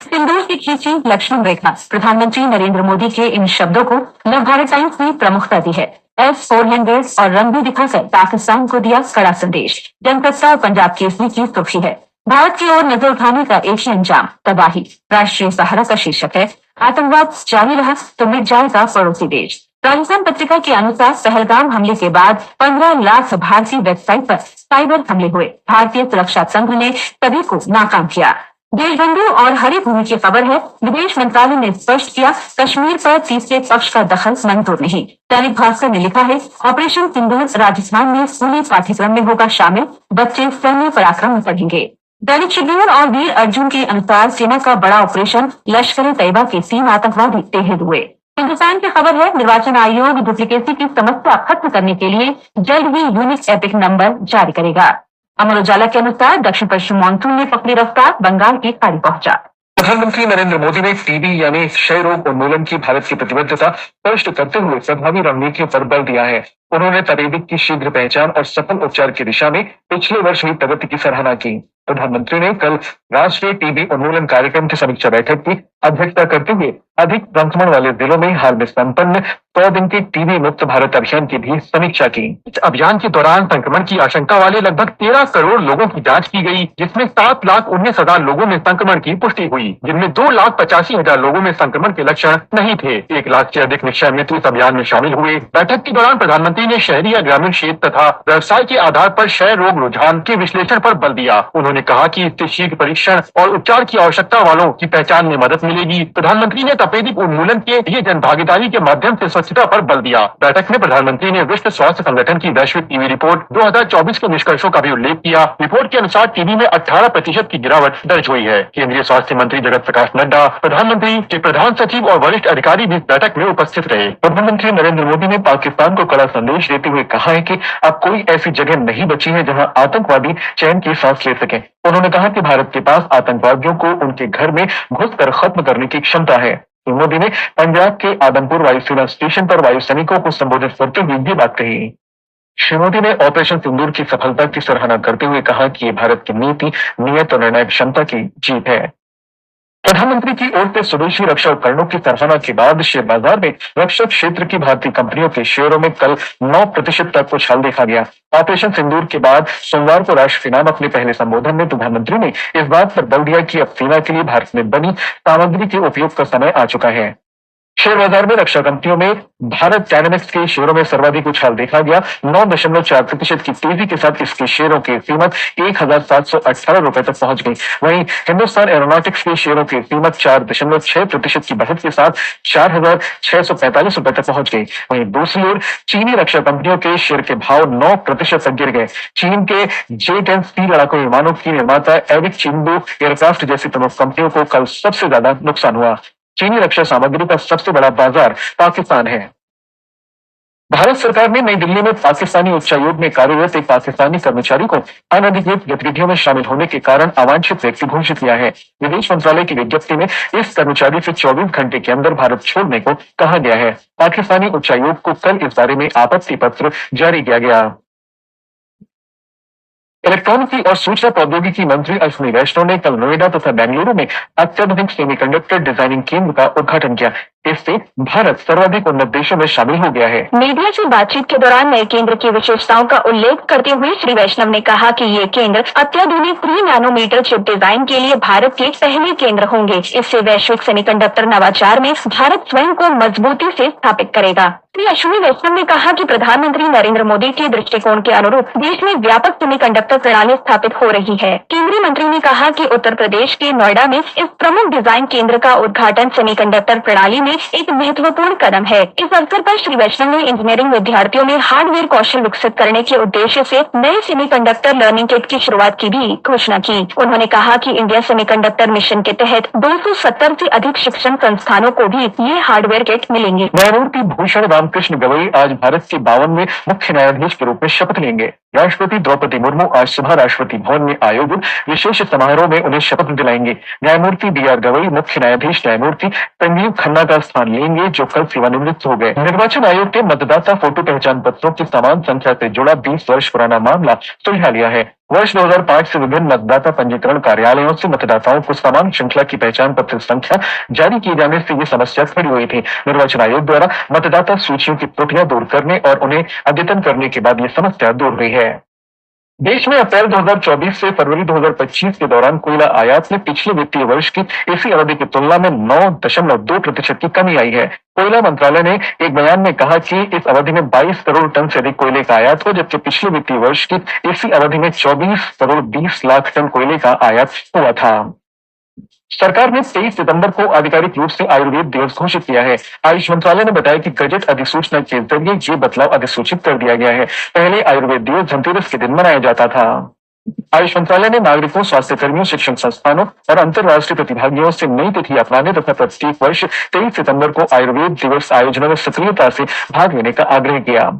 सिंदूर की खींची लक्ष्मण रेखा। प्रधानमंत्री नरेंद्र मोदी के इन शब्दों को नवभारत टाइम्स ने प्रमुखता दी है। S-400 और रंग भी दिखाकर पाकिस्तान को दिया कड़ा संदेश। जनसत्ता और पंजाब केसरी की सुर्खी है, भारत की ओर नजर उठाने का एक ही अंजाम, तबाही। राष्ट्रीय सहारा का शीर्षक है, आतंकवाद जारी रहा तो मिट जाएगा पड़ोसी देश। राजस्थान पत्रिका के अनुसार पहलगाम हमले के बाद 15 लाख भारतीय वेबसाइट पर साइबर हमले हुए। भारतीय सुरक्षा तंत्र ने सभी को नाकाम किया। देशबंधु और हरी भूमि की खबर है, विदेश मंत्रालय ने स्पष्ट किया, कश्मीर पर तीसरे पक्ष का दखल मंजूर नहीं। दैनिक भास्कर ने लिखा है, ऑपरेशन सिंदूर राजस्थान में स्कूली पाठ्यक्रम में होगा शामिल, बच्चे सैन्य पराक्रम में पढ़ेंगे। दैनिक ट्रिब्यून और वीर अर्जुन के अनुसार सेना का बड़ा ऑपरेशन, लश्कर तैयबा के 3 आतंकवादी ढेर हुए। हिंदुस्तान की खबर है, निर्वाचन आयोग डुप्लीकेसी की समस्या खत्म करने के लिए जल्द ही यूनिक एपिक नंबर जारी करेगा। अमर उजाला के अनुसार दक्षिण पश्चिम मानसून ने पकड़ी रफ्तार, बंगाल की खाड़ी पहुंचा। प्रधानमंत्री नरेंद्र मोदी ने टीबी यानी क्षय रोग उन्मूलन की भारत की प्रतिबद्धता स्पष्ट करते हुए प्रभावी रणनीतियों पर बल दिया है। उन्होंने तपेदिक की शीघ्र पहचान और सफल उपचार की दिशा में पिछले वर्ष हुई प्रगति की सराहना की। प्रधानमंत्री ने कल राष्ट्रीय टीबी उन्मूलन कार्यक्रम की समीक्षा बैठक की अध्यक्षता करते हुए अधिक संक्रमण वाले जिलों में हाल में संपन्न 100 दिन के टीबी मुक्त भारत अभियान की भी समीक्षा की। इस अभियान के दौरान संक्रमण की आशंका वाले लगभग 13 करोड़ लोगों की जांच की गई, जिसमें 7,19,000 लोगों में संक्रमण की पुष्टि हुई, जिनमें 2,85,000 लोगों में संक्रमण के लक्षण नहीं थे। 1 लाख से अधिक निक्षय मित्र इस अभियान में शामिल हुए। बैठक के दौरान प्रधानमंत्री ने शहरी या ग्रामीण क्षेत्र तथा व्यवसाय के आधार पर क्षय रोग रुझान के विश्लेषण पर बल दिया। उन्होंने कहा कि इससे शीघ्र परीक्षण और उपचार की आवश्यकता वालों की पहचान में मदद मिलेगी। प्रधानमंत्री ने तपेदिक उन्मूलन के लिए जन भागीदारी के माध्यम से स्वच्छता पर बल दिया। बैठक में प्रधानमंत्री ने विश्व स्वास्थ्य संगठन की वैश्विक टीबी रिपोर्ट 2024 के निष्कर्षों का भी उल्लेख किया। रिपोर्ट के अनुसार टीबी में 18% की गिरावट दर्ज हुई है। केंद्रीय स्वास्थ्य मंत्री जगत प्रकाश नड्डा, प्रधानमंत्री के प्रधान सचिव और वरिष्ठ अधिकारी भी बैठक में उपस्थित रहे। प्रधानमंत्री नरेंद्र मोदी ने पाकिस्तान को कड़ा संदेश देते हुए कहा है कि अब कोई ऐसी जगह नहीं बची है जहां आतंकवादी चैन की सांस ले सके। उन्होंने कहा कि भारत के पास आतंकवादियों को उनके घर में घुसकर खत्म करने की क्षमता है। मोदी ने पंजाब के आदमपुर वायुसेना स्टेशन पर वायु सैनिकों को संबोधित करते हुए ये बात कही। श्री मोदी ने ऑपरेशन सिंदूर की सफलता की सराहना करते हुए कहा कि ये भारत की नीति, नियत और निर्णायक क्षमता की जीत है। प्रधानमंत्री की ओर से स्वदेशी रक्षा उपकरणों की सराहना के बाद शेयर बाजार में रक्षा क्षेत्र की भारतीय कंपनियों के शेयरों में कल 9% तक उछाल देखा गया। ऑपरेशन सिंदूर के बाद सोमवार को राष्ट्र के नाम अपने पहले संबोधन में प्रधानमंत्री ने इस बात पर बल दिया कि अब सेना के लिए भारत में बनी सामग्री के उपयोग का समय आ चुका है। शेयर बाजार में रक्षा कंपनियों में भारत डायनेमिक्स के शेयरों में सर्वाधिक उछाल देखा गया। 9.4% की तेजी के साथ इसके शेयरों की कीमत 1,718 रुपए तक पहुंच गई। वहीं हिंदुस्तान एरोनॉटिक्स के शेयरों की कीमत 4.6% की बढ़त के साथ 4,645 रुपए तक पहुंच गई। वहीं दूसरी ओर चीनी रक्षा कंपनियों के शेयर के भाव 9% तक गिर गए। चीन के J-10C लड़ाकू विमानों की निर्माता एविक चिंदू एयरक्राफ्ट जैसी प्रमुख कंपनियों को कल सबसे ज्यादा नुकसान हुआ। चीनी रक्षा सामग्री का सबसे बड़ा बाजार पाकिस्तान है। भारत सरकार ने नई दिल्ली में पाकिस्तानी उच्चायोग में कार्यरत एक पाकिस्तानी कर्मचारी को अनधिकृत गतिविधियों में शामिल होने के कारण अवांछित व्यक्ति घोषित किया है। विदेश मंत्रालय की विज्ञप्ति में इस कर्मचारी से 24 घंटे के अंदर भारत छोड़ने को कहा गया है। पाकिस्तानी उच्चायोग को कल इस बारे में आपत्ति पत्र जारी किया गया। इलेक्ट्रॉनिकी और सूचना प्रौद्योगिकी मंत्री अश्विनी वैष्णव ने कल नोएडा तथा बेंगलुरु में अत्याधुनिक सेमीकंडक्टर डिजाइनिंग केंद्र का उद्घाटन किया। इससे भारत सर्वाधिक उन्नत देशों में शामिल हो गया है। मीडिया से बातचीत के दौरान नए केंद्र की विशेषताओं का उल्लेख करते हुए श्री वैष्णव ने कहा कि ये केंद्र अत्याधुनिक 3 नैनोमीटर चिप डिजाइन के लिए भारत के पहले केंद्र होंगे। इससे वैश्विक सेमीकंडक्टर नवाचार में भारत स्वयं को मजबूती से स्थापित करेगा। श्री अश्विनी वैष्णव ने कहा कि प्रधानमंत्री नरेंद्र मोदी के दृष्टिकोण के अनुरूप देश में व्यापक सेमीकंडक्टर प्रणाली स्थापित हो रही है। केंद्रीय मंत्री ने कहा कि उत्तर प्रदेश के नोएडा में इस प्रमुख डिजाइन केंद्र का उद्घाटन सेमीकंडक्टर प्रणाली में एक महत्वपूर्ण कदम है। इस अवसर पर श्री वैष्णव ने इंजीनियरिंग विद्यार्थियों में हार्डवेयर कौशल विकसित करने के उद्देश्य से नए सेमीकंडक्टर लर्निंग किट की शुरुआत की भी घोषणा की। उन्होंने कहा कि इंडिया सेमीकंडक्टर मिशन के तहत 270 से अधिक शिक्षण संस्थानों को भी ये हार्डवेयर किट मिलेंगे। न्यायमूर्ति भूषण रामकृष्ण गवई आज भारत के 52वें मुख्य न्यायाधीश के रूप में शपथ लेंगे। राष्ट्रपति द्रौपदी मुर्मू आज सुबह राष्ट्रपति भवन में आयोजित विशेष समारोह में उन्हें शपथ दिलाएंगे। न्यायमूर्ति BR गवई मुख्य न्यायाधीश न्यायमूर्ति संजीव खन्ना का का स्थान लेंगे जो कल सेवानिवृत्त हो गए। निर्वाचन आयोग ने मतदाता फोटो पहचान पत्रों की समान संख्या से जुड़ा 20 वर्ष पुराना मामला सुलझा लिया है। वर्ष 2005 से विभिन्न मतदाता पंजीकरण कार्यालयों से मतदाताओं को समान श्रृंखला की पहचान पत्र संख्या जारी किए जाने से ये समस्या खड़ी हुई थी। निर्वाचन आयोग द्वारा मतदाता सूचियों की त्रुटियां दूर करने और उन्हें अद्यतन करने के बाद ये समस्या दूर हुई है। देश में अप्रैल 2024 से फरवरी 2025 के दौरान कोयला आयात में पिछले वित्तीय वर्ष की इसी अवधि की तुलना में 9.2% की कमी आई है। कोयला मंत्रालय ने एक बयान में कहा कि इस अवधि में 22 करोड़ टन से अधिक कोयले का आयात हुआ, जबकि पिछले वित्तीय वर्ष की इसी अवधि में 24 करोड़ 20 लाख टन कोयले का आयात हुआ था। सरकार ने 23 सितंबर को आधिकारिक रूप से आयुर्वेद दिवस घोषित किया है। आयुष मंत्रालय ने बताया कि गजट अधिसूचना के जरिए ये बदलाव अधिसूचित कर दिया गया है। पहले आयुर्वेद दिवस धनतेरस के दिन मनाया जाता था। आयुष मंत्रालय ने नागरिकों, स्वास्थ्य कर्मियों, शिक्षण संस्थानों और अंतर्राष्ट्रीय प्रतिभागियों से नई तिथि अपनाने तथा प्रत्येक वर्ष 23 सितंबर को आयुर्वेद दिवस आयोजनों में सक्रियता से भाग लेने का आग्रह किया।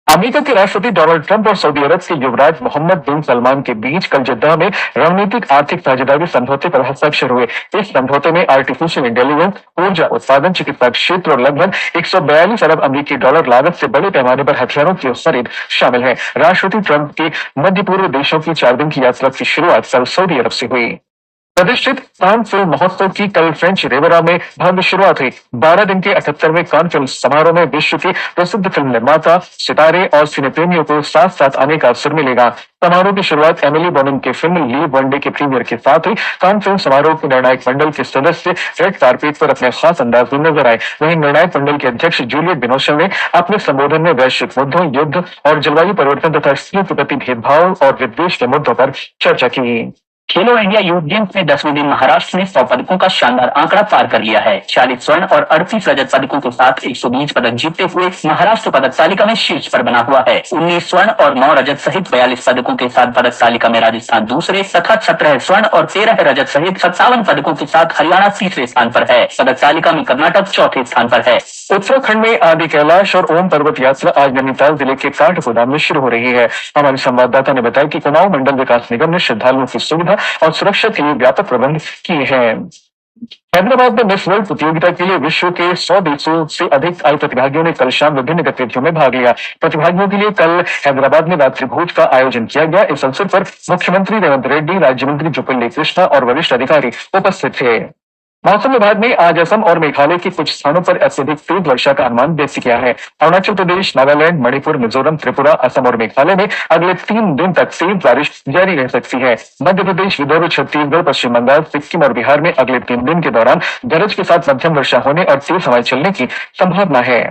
अमेरिका के राष्ट्रपति डोनाल्ड ट्रंप और सऊदी अरब के युवराज मोहम्मद बिन सलमान के बीच कल जद्दा में रणनीतिक आर्थिक साझेदारी समझौते पर हस्ताक्षर हुए। इस समझौते में आर्टिफिशियल इंटेलिजेंस, ऊर्जा उत्पादन, चिकित्सा क्षेत्र और लगभग 142 अरब अमेरिकी डॉलर लागत से बड़े पैमाने पर हथियारों की खरीद शामिल है। राष्ट्रपति ट्रंप के मध्य पूर्व देशों की 4 दिन की यात्रा की शुरुआत कल सऊदी अरब से हुई। प्रतिष्ठित कान फिल्म महोत्सव की कल फ्रेंच रिवेरा में भव्य शुरुआत हुई। 12 दिन के 78वें कान फिल्म समारोह में विश्व के प्रसिद्ध फिल्म निर्माता, सितारे और सिने प्रेमियों को साथ साथ आने का अवसर मिलेगा। समारोह की शुरुआत एमिली बोनिम के फिल्म लीव वनडे के प्रीमियर के साथ हुई। कान फिल्म समारोह के निर्णायक मंडल के सदस्य रेड कारपेट पर अपने खास अंदाज में नजर आए। वहीं निर्णायक मंडल के अध्यक्ष जूलियट बिनोशेल ने अपने संबोधन में वैश्विक मुद्दों, युद्ध और जलवायु परिवर्तन तथा स्त्रियों के प्रति भेदभाव और विद्वेष के मुद्दों पर चर्चा की। खेलो इंडिया यूथ गेम्स में 10वें दिन महाराष्ट्र ने 100 पदकों का शानदार आंकड़ा पार कर लिया है। 40 स्वर्ण और 38 रजत पदकों के साथ 120 पदक जीतते हुए महाराष्ट्र पदक तालिका में शीर्ष पर बना हुआ है। 19 स्वर्ण और 9 रजत सहित 42 पदकों के साथ पदक तालिका में राजस्थान दूसरे तथा 17 स्वर्ण और 13 रजत सहित 57 पदकों के साथ हरियाणा तीसरे स्थान पर है। पदक तालिका में कर्नाटक चौथे स्थान पर है। उत्तराखंड में आदि कैलाश और ओम पर्वत यात्रा आज नैनीताल जिले के काठगोदाम में शुरू हो रही है। हमारे संवाददाता ने बताया कि कुमाऊं मंडल विकास निगम ने श्रद्धालुओं की सुविधा और सुरक्षा के लिए व्यापक प्रबंध किए हैं। हैदराबाद में मिस वर्ल्ड प्रतियोगिता के लिए विश्व के 100 देशों से अधिक आयु प्रतिभागियों ने कल शाम विभिन्न गतिविधियों में भाग लिया। प्रतिभागियों के लिए कल हैदराबाद में रात्रि भोज का आयोजन किया गया। इस अवसर पर मुख्यमंत्री रेवंत रेड्डी, राज्य मंत्री जुगल कृष्णा और वरिष्ठ अधिकारी उपस्थित थे। मौसम विभाग ने आज असम और मेघालय के कुछ स्थानों पर अत्यधिक तेज वर्षा का अनुमान व्यक्त किया है। अरुणाचल प्रदेश, नागालैंड, मणिपुर, मिजोरम, त्रिपुरा, असम और मेघालय में अगले 3 दिन तक तेज बारिश जारी रह सकती है। मध्य प्रदेश, विदर्भ, छत्तीसगढ़, पश्चिम बंगाल, सिक्किम और बिहार में अगले 3 दिन के दौरान गरज के साथ मध्यम वर्षा होने और तेज हवाएं चलने की संभावना है।